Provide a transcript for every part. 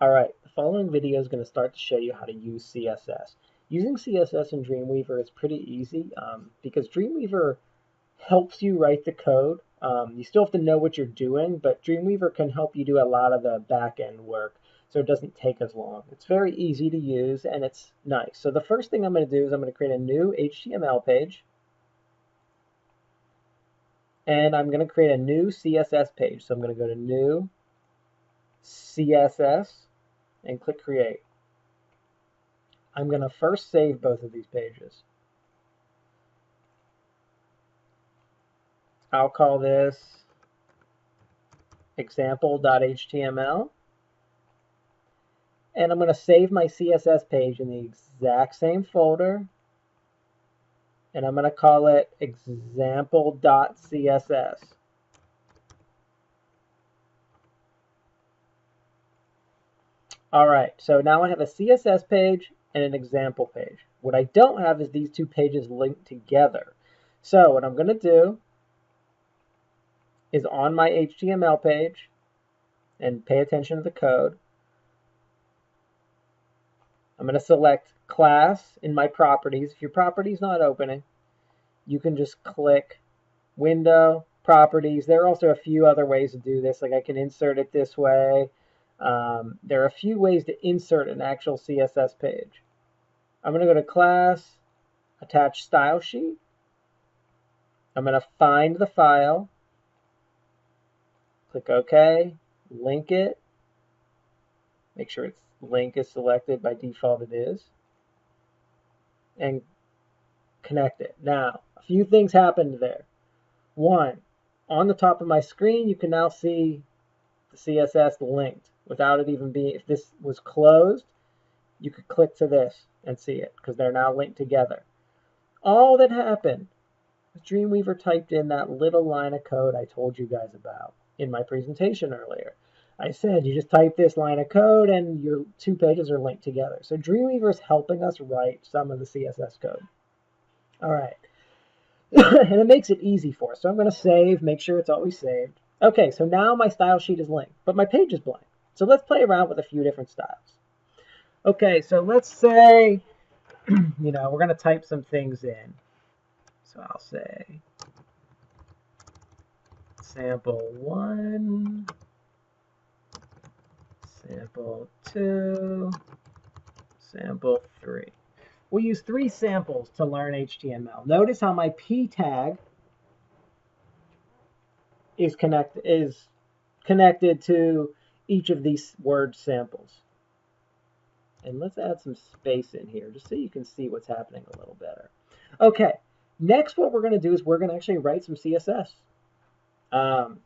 Alright, the following video is going to start to show you how to use CSS. Using CSS in Dreamweaver is pretty easy because Dreamweaver helps you write the code. You still have to know what you're doing, but Dreamweaver can help you do a lot of the back-end work so it doesn't take as long. It's very easy to use and it's nice. So the first thing I'm going to do is I'm going to create a new HTML page and I'm going to create a new CSS page. So I'm going to go to New, CSS, and click Create. I'm going to first save both of these pages. I'll call this example.html. And I'm going to save my CSS page in the exact same folder. And I'm going to call it example.css. All right, so now I have a CSS page and an example page. What I don't have is these two pages linked together. So what I'm going to do is on my HTML page, and pay attention to the code, I'm going to select class in my properties. If your property is not opening, you can just click Window, Properties. There are also a few other ways to do this, like I can insert it this way. There are a few ways to insert an actual CSS page. I'm going to go to Class, Attach Style Sheet. I'm going to find the file, click OK, link it, make sure its link is selected. By default it is, and connect it. Now, a few things happened there. One, on the top of my screen, you can now see the CSS linked without it even being, if this was closed, you could click to this and see it because they're now linked together. All that happened was Dreamweaver typed in that little line of code I told you guys about in my presentation earlier. I said you just type this line of code and your two pages are linked together. So Dreamweaver is helping us write some of the CSS code. All right. And it makes it easy for us. So I'm going to save, make sure it's always saved. Okay, so now my style sheet is linked, but my page is blank. So let's play around with a few different styles. Okay, so let's say, we're going to type some things in. So I'll say sample 1, sample 2, sample 3. We'll use 3 samples to learn HTML. Notice how my P tag is connected to each of these word samples. And let's add some space in here just so you can see what's happening a little better. Okay, next what we're going to do is we're going to actually write some CSS. Well,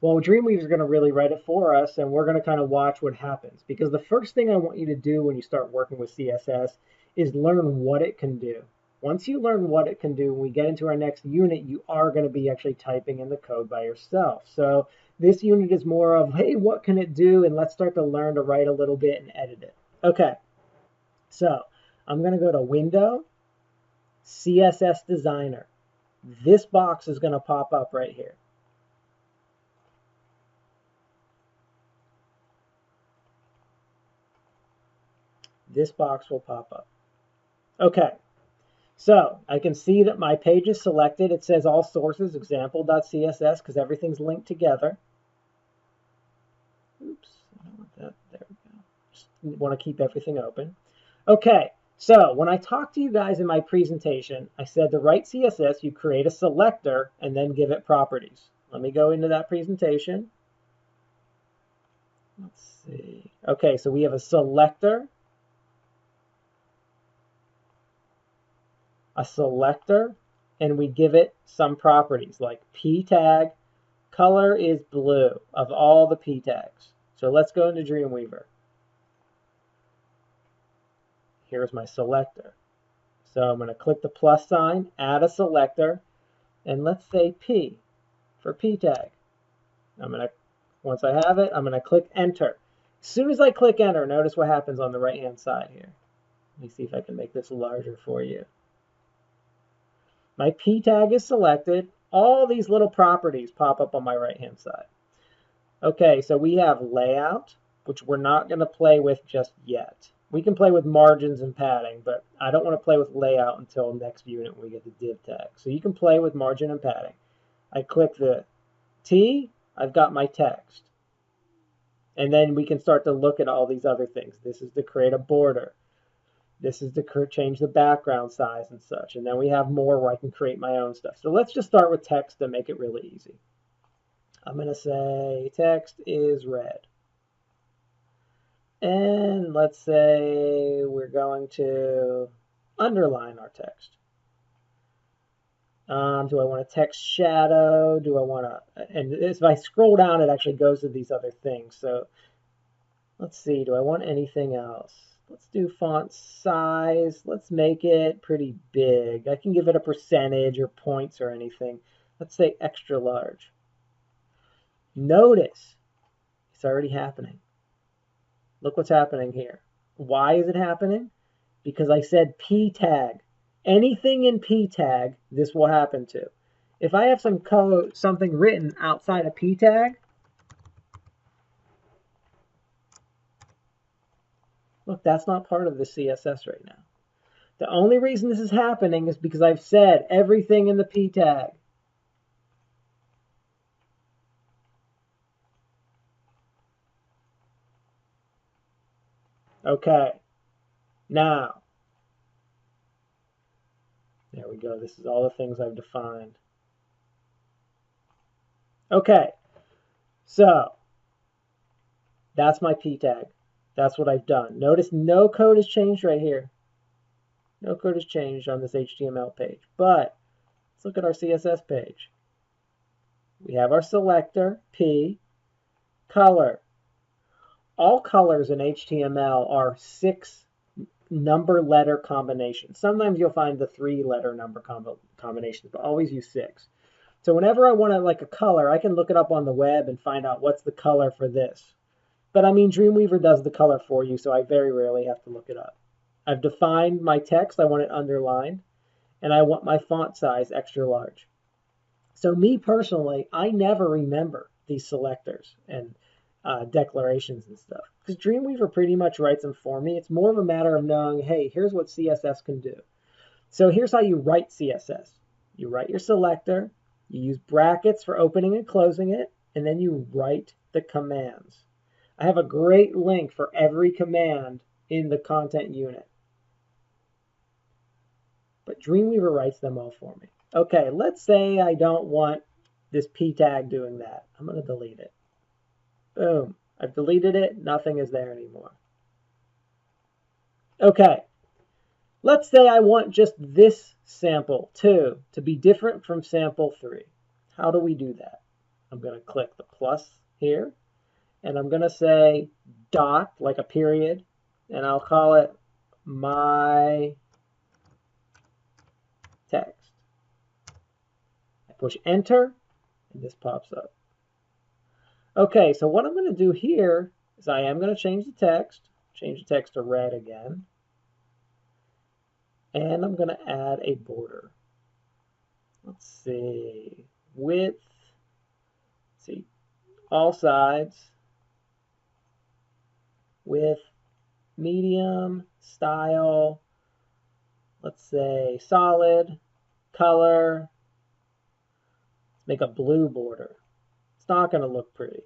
Dreamweaver is going to really write it for us, and we're going to kind of watch what happens. Because the first thing I want you to do when you start working with CSS is learn what it can do. Once you learn what it can do, when we get into our next unit, you are going to be actually typing in the code by yourself. So this unit is more of, hey, what can it do? And let's start to learn to write a little bit and edit it. Okay, so I'm going to go to Window, CSS Designer. This box is going to pop up right here. This box will pop up. Okay, so I can see that my page is selected. It says all sources, example.css, because everything's linked together. Oops, I don't want that. There we go. Just want to keep everything open. Okay, so when I talked to you guys in my presentation, I said to write CSS, you create a selector and then give it properties. Let me go into that presentation. Let's see. Okay, so we have a selector, and we give it some properties like P tag, color is blue of all the P tags. So let's go into Dreamweaver. Here's my selector. So I'm going to click the plus sign, add a selector, and let's say P for P tag. Once I have it, I'm going to click enter. As soon as I click enter, notice what happens on the right-hand side here. Let me see if I can make this larger for you. My P tag is selected. All these little properties pop up on my right-hand side. Okay, so we have layout, which we're not going to play with just yet. We can play with margins and padding, but I don't want to play with layout until next unit when we get the div tag. So you can play with margin and padding. I click the T, I've got my text. And then we can start to look at all these other things. This is to create a border. This is to change the background size and such. And then we have more where I can create my own stuff. So let's just start with text to make it really easy. I'm going to say text is red. And let's say we're going to underline our text. Do I want a text shadow? Do I want to, and if I scroll down, it actually goes to these other things. So let's see, do I want anything else? Let's do font size. Let's make it pretty big. I can give it a percentage or points or anything. Let's say extra large. Notice it's already happening. Look what's happening here. Why is it happening? Because I said P tag. Anything in P tag, this will happen to. If I have some code, something written outside of P tag, look, that's not part of the CSS right now. The only reason this is happening is because I've said everything in the P tag. Okay, now, there we go. This is all the things I've defined. Okay, so that's my P tag. That's what I've done. Notice no code has changed right here. No code has changed on this HTML page. But let's look at our CSS page. We have our selector, P, color. All colors in HTML are 6 number-letter combinations. Sometimes you'll find the 3-letter number combinations, but always use 6. So whenever I want to like a color, I can look it up on the web and find out what's the color for this. But I mean, Dreamweaver does the color for you, so I very rarely have to look it up. I've defined my text. I want it underlined, and I want my font size extra large. So me personally, I never remember these selectors and declarations and stuff, because Dreamweaver pretty much writes them for me. It's more of a matter of knowing, hey, here's what CSS can do. So here's how you write CSS. You write your selector, you use brackets for opening and closing it, and then you write the commands. I have a great link for every command in the content unit. But Dreamweaver writes them all for me. Okay, let's say I don't want this P tag doing that. I'm going to delete it. Boom. I've deleted it. Nothing is there anymore. Okay. Let's say I want just this sample 2 to be different from sample 3. How do we do that? I'm going to click the plus here, and I'm going to say dot, like a period, and I'll call it my text. I push enter, and this pops up. Okay, so what I'm going to do here is I am going to change the text to red again, and I'm going to add a border. Let's see, width, let's see, all sides, width, medium, style, let's say solid, color, let's make a blue border. It's not going to look pretty.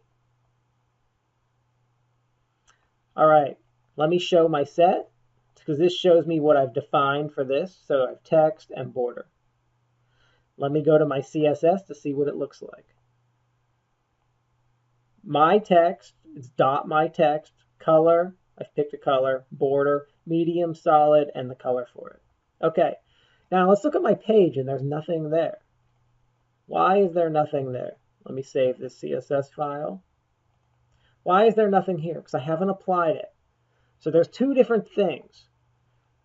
All right, let me show my set, because this shows me what I've defined for this. So I have text and border. Let me go to my CSS to see what it looks like. My text, it's dot my text, color, I've picked a color, border, medium, solid, and the color for it. Okay, now let's look at my page, and there's nothing there. Why is there nothing there? Let me save this CSS file. Why is there nothing here? Because I haven't applied it. So there's 2 different things.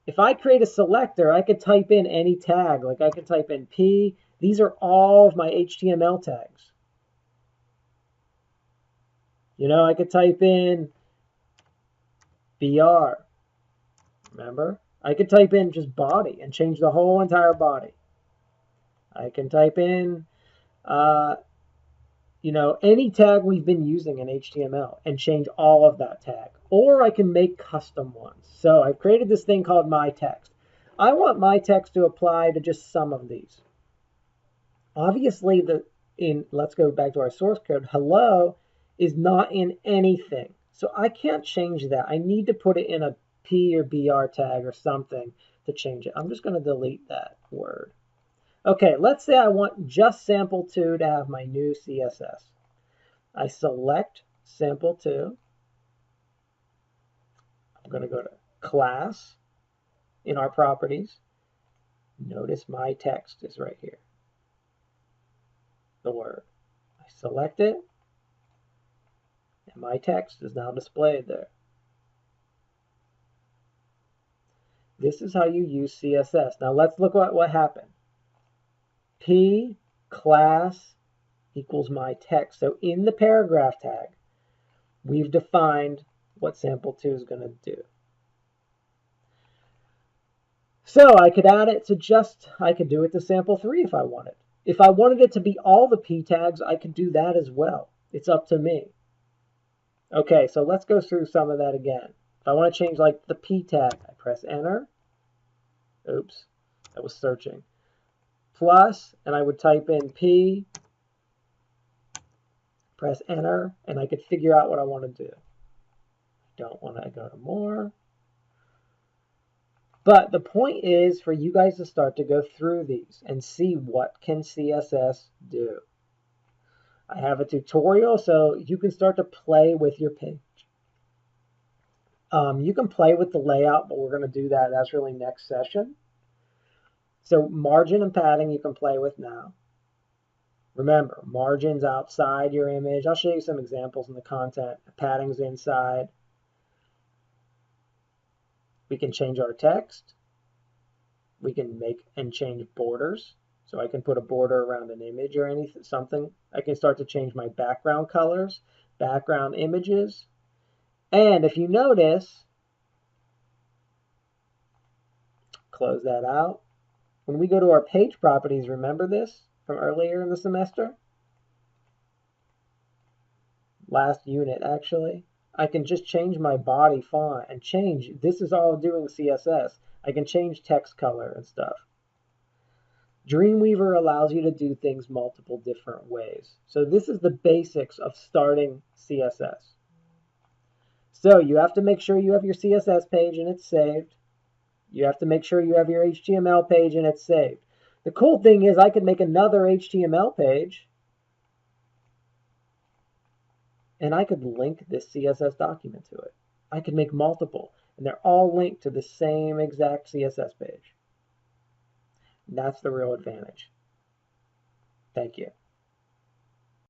If I create a selector, I could type in any tag. Like I could type in P. These are all of my HTML tags. You know, I could type in BR. Remember? I could type in just body and change the whole entire body. I can type in you know, any tag we've been using in HTML and change all of that tag. Or I can make custom ones. So I've created this thing called my text. I want my text to apply to just some of these. Obviously, let's go back to our source code. Hello is not in anything. So I can't change that. I need to put it in a P or BR tag or something to change it. I'm just going to delete that word. Okay, let's say I want just sample2 to have my new CSS. I select sample2. I'm going to go to class in our properties. Notice my text is right here. The word. I select it, and my text is now displayed there. This is how you use CSS. Now let's look at what happened. P class equals my text. So in the paragraph tag, we've defined what sample2 is going to do. So I could add it to I could do it to sample3 if I wanted. If I wanted it to be all the P tags, I could do that as well. It's up to me. Okay, so let's go through some of that again. If I want to change like the P tag, I press enter. Oops, I was searching. Plus, and I would type in P, press enter, and I could figure out what I want to do. Don't want to go to more. But the point is for you guys to start to go through these and see what can CSS do. I have a tutorial so you can start to play with your page. You can play with the layout, but we're going to do that. That's really next session. So margin and padding you can play with now. Remember, margins outside your image. I'll show you some examples in the content. Padding's inside. We can change our text. We can make and change borders. So I can put a border around an image or anything, something. I can start to change my background colors, background images. And if you notice, close that out. When we go to our page properties, remember this from earlier in the semester? Last unit, actually. I can just change my body font and change. This is all doing CSS. I can change text color and stuff. Dreamweaver allows you to do things multiple different ways. So this is the basics of starting CSS. So you have to make sure you have your CSS page and it's saved. You have to make sure you have your HTML page and it's saved. The cool thing is I could make another HTML page and I could link this CSS document to it. I could make multiple, and they're all linked to the same exact CSS page. And that's the real advantage. Thank you.